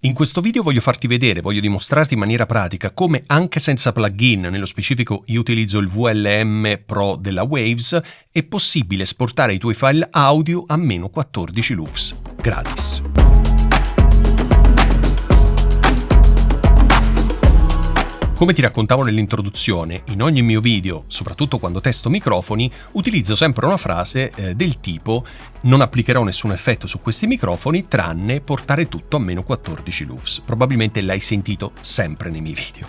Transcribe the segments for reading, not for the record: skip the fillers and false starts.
In questo video voglio dimostrarti in maniera pratica come anche senza plugin, nello specifico io utilizzo il VLM Pro della Waves, è possibile esportare i tuoi file audio a meno 14 LUFS, gratis. Come ti raccontavo nell'introduzione, in ogni mio video, soprattutto quando testo microfoni, utilizzo sempre una frase del tipo non applicherò nessun effetto su questi microfoni tranne portare tutto a meno 14 LUFS. Probabilmente l'hai sentito sempre nei miei video.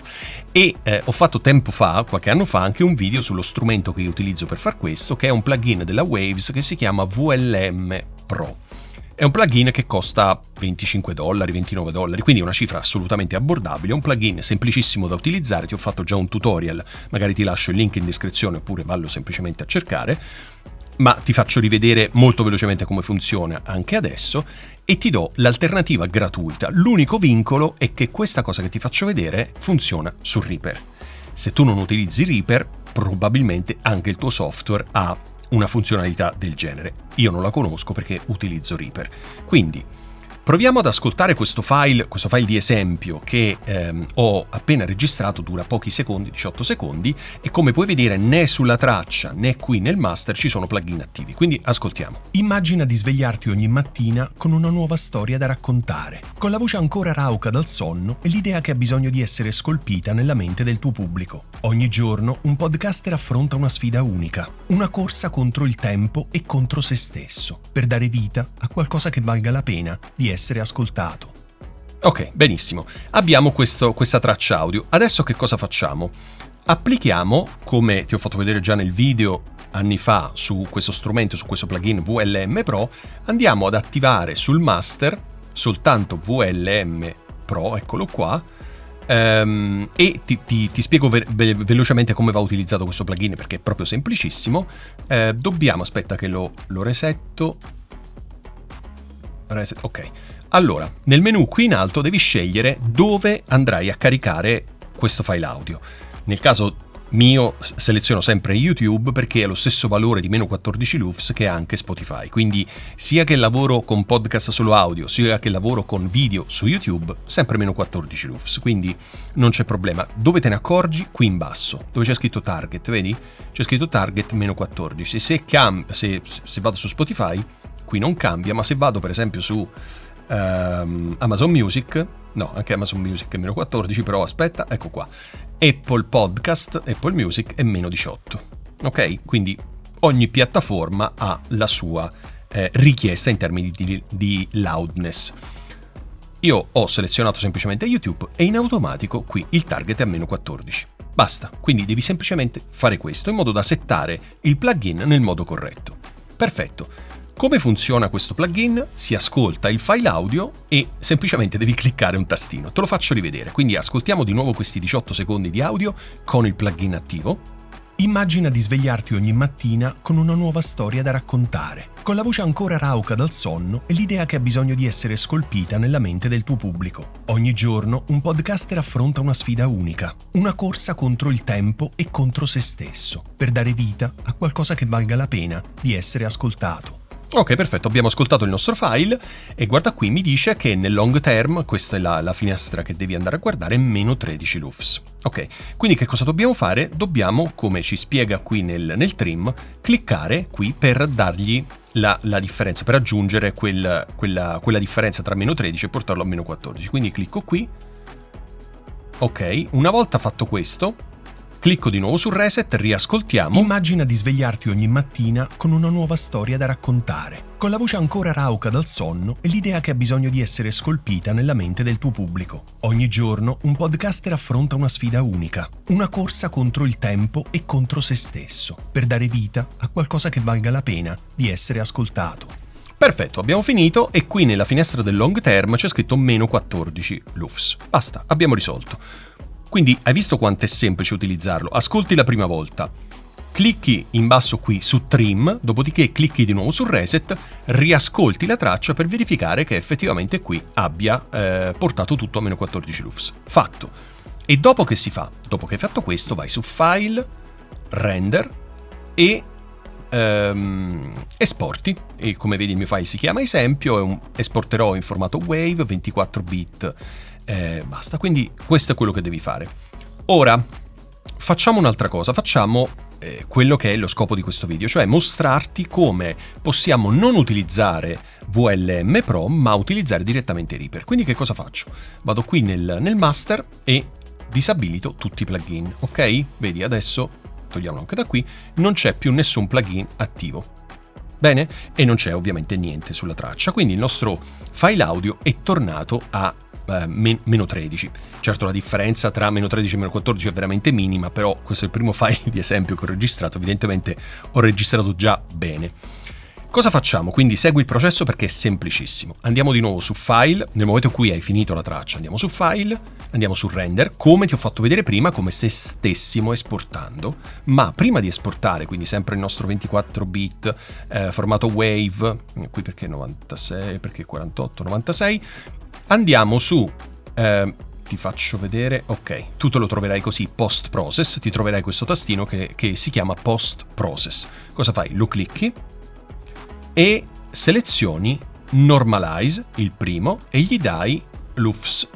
E ho fatto tempo fa, qualche anno fa, anche un video sullo strumento che io utilizzo per far questo, che è un plugin della Waves che si chiama VLM Pro. È un plugin che costa $25, $29, quindi è una cifra assolutamente abbordabile, è un plugin semplicissimo da utilizzare, ti ho fatto già un tutorial, magari ti lascio il link in descrizione oppure vallo semplicemente a cercare, ma ti faccio rivedere molto velocemente come funziona anche adesso e ti do l'alternativa gratuita. L'unico vincolo è che questa cosa che ti faccio vedere funziona su Reaper. Se tu non utilizzi Reaper, probabilmente anche il tuo software ha una funzionalità del genere. Io non la conosco perché utilizzo Reaper. Quindi proviamo ad ascoltare questo file di esempio che ho appena registrato, dura pochi secondi, 18 secondi, e come puoi vedere né sulla traccia né qui nel master ci sono plugin attivi, quindi ascoltiamo. Immagina di svegliarti ogni mattina con una nuova storia da raccontare, con la voce ancora rauca dal sonno e l'idea che ha bisogno di essere scolpita nella mente del tuo pubblico. Ogni giorno un podcaster affronta una sfida unica, una corsa contro il tempo e contro se stesso, per dare vita a qualcosa che valga la pena di essere ascoltato. Ok, benissimo. Abbiamo questa traccia audio. Adesso che cosa facciamo? Applichiamo, come ti ho fatto vedere già nel video anni fa su questo strumento, su questo plugin VLM Pro, andiamo ad attivare sul master soltanto VLM Pro, eccolo qua, e ti spiego velocemente come va utilizzato questo plugin perché è proprio semplicissimo. Aspetta che lo resetto. Ok. Allora, nel menu qui in alto devi scegliere dove andrai a caricare questo file audio. Nel caso mio seleziono sempre YouTube perché ha lo stesso valore di meno 14 LUFS che ha anche Spotify, quindi sia che lavoro con podcast solo audio, sia che lavoro con video su YouTube, sempre meno 14 LUFS, quindi non c'è problema. Dove te ne accorgi? Qui in basso, dove c'è scritto target, vedi? C'è scritto target meno 14. Se vado su Spotify, qui non cambia, ma se vado per esempio su Amazon Music, no, anche Amazon Music è meno 14, però aspetta, ecco qua, Apple Podcast, Apple Music è meno 18, ok? Quindi ogni piattaforma ha la sua richiesta in termini di loudness. Io ho selezionato semplicemente YouTube e in automatico qui il target è a meno 14. Basta, quindi devi semplicemente fare questo in modo da settare il plugin nel modo corretto. Perfetto. Come funziona questo plugin? Si ascolta il file audio e semplicemente devi cliccare un tastino. Te lo faccio rivedere, quindi ascoltiamo di nuovo questi 18 secondi di audio con il plugin attivo. Immagina di svegliarti ogni mattina con una nuova storia da raccontare, con la voce ancora rauca dal sonno e l'idea che ha bisogno di essere scolpita nella mente del tuo pubblico. Ogni giorno un podcaster affronta una sfida unica, una corsa contro il tempo e contro se stesso, per dare vita a qualcosa che valga la pena di essere ascoltato. Ok, perfetto, abbiamo ascoltato il nostro file e guarda qui, mi dice che nel long term, questa è la finestra che devi andare a guardare, è meno 13 LUFS. Ok, quindi che cosa dobbiamo fare? Dobbiamo, come ci spiega qui nel trim, cliccare qui per dargli la differenza, per aggiungere quella differenza tra meno 13 e portarlo a meno 14. Quindi clicco qui. Ok, una volta fatto questo, clicco di nuovo su reset, riascoltiamo. Immagina di svegliarti ogni mattina con una nuova storia da raccontare, con la voce ancora rauca dal sonno e l'idea che ha bisogno di essere scolpita nella mente del tuo pubblico. Ogni giorno un podcaster affronta una sfida unica, una corsa contro il tempo e contro se stesso, per dare vita a qualcosa che valga la pena di essere ascoltato. Perfetto, abbiamo finito e qui nella finestra del long term c'è scritto meno 14 LUFS. Basta, abbiamo risolto. Quindi hai visto quanto è semplice utilizzarlo? Ascolti la prima volta, clicchi in basso qui su trim, dopodiché clicchi di nuovo su reset, riascolti la traccia per verificare che effettivamente qui abbia portato tutto a meno 14 LUFS. Fatto. E dopo che hai fatto questo, vai su File, Render e esporti, e come vedi il mio file si chiama esempio, esporterò in formato WAV 24 bit, basta. Quindi questo è quello che devi fare. Ora facciamo un'altra cosa, facciamo quello che è lo scopo di questo video, cioè mostrarti come possiamo non utilizzare VLM Pro ma utilizzare direttamente Reaper. Quindi che cosa faccio? Vado qui nel master e disabilito tutti i plugin, ok? Vedi, adesso togliamolo anche da qui, non c'è più nessun plugin attivo. Bene? E non c'è ovviamente niente sulla traccia, quindi il nostro file audio è tornato a meno 13. Certo, la differenza tra meno 13 e meno 14 è veramente minima, però questo è il primo file di esempio che ho registrato, evidentemente ho registrato già bene. Cosa facciamo? Quindi segui il processo perché è semplicissimo. Andiamo di nuovo su File, nel momento in cui hai finito la traccia andiamo su File, andiamo su Render, come ti ho fatto vedere prima, come se stessimo esportando, ma prima di esportare, quindi sempre il nostro 24 bit, formato WAV, qui perché 96, perché 48, 96, andiamo su... ti faccio vedere, ok, tu te lo troverai così, Post Process, ti troverai questo tastino che si chiama Post Process. Cosa fai? Lo clicchi e selezioni Normalize, il primo, e gli dai l'UFS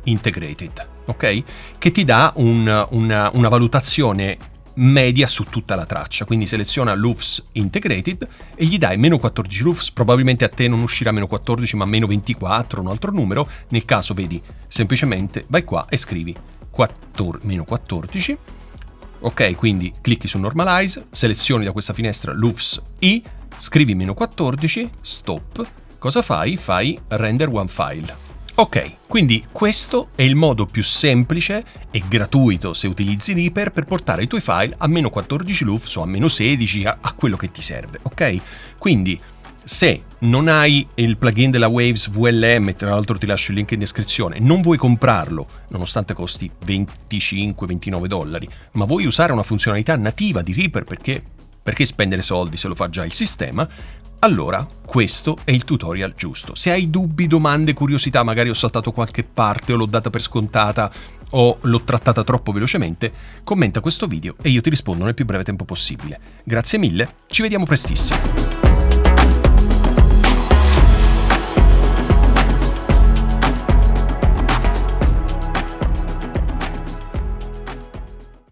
Integrated, ok? Che ti dà una valutazione media su tutta la traccia, quindi seleziona l'UFS Integrated e gli dai meno 14 l'UFS, probabilmente a te non uscirà meno 14 ma meno 24, un altro numero, nel caso vedi, semplicemente vai qua e scrivi meno 14, ok? Quindi clicchi su Normalize, selezioni da questa finestra l'UFS scrivi meno 14, stop, cosa fai? Fai render one file. Ok, quindi questo è il modo più semplice e gratuito se utilizzi Reaper per portare i tuoi file a meno 14 LUFS o a meno 16, a quello che ti serve, ok? Quindi se non hai il plugin della Waves VLM, tra l'altro ti lascio il link in descrizione, non vuoi comprarlo, nonostante costi $25-29, ma vuoi usare una funzionalità nativa di Reaper perché spendere soldi se lo fa già il sistema, allora questo è il tutorial giusto. Se hai dubbi, domande, curiosità, magari ho saltato qualche parte o l'ho data per scontata o l'ho trattata troppo velocemente, commenta questo video e io ti rispondo nel più breve tempo possibile. Grazie mille, ci vediamo prestissimo.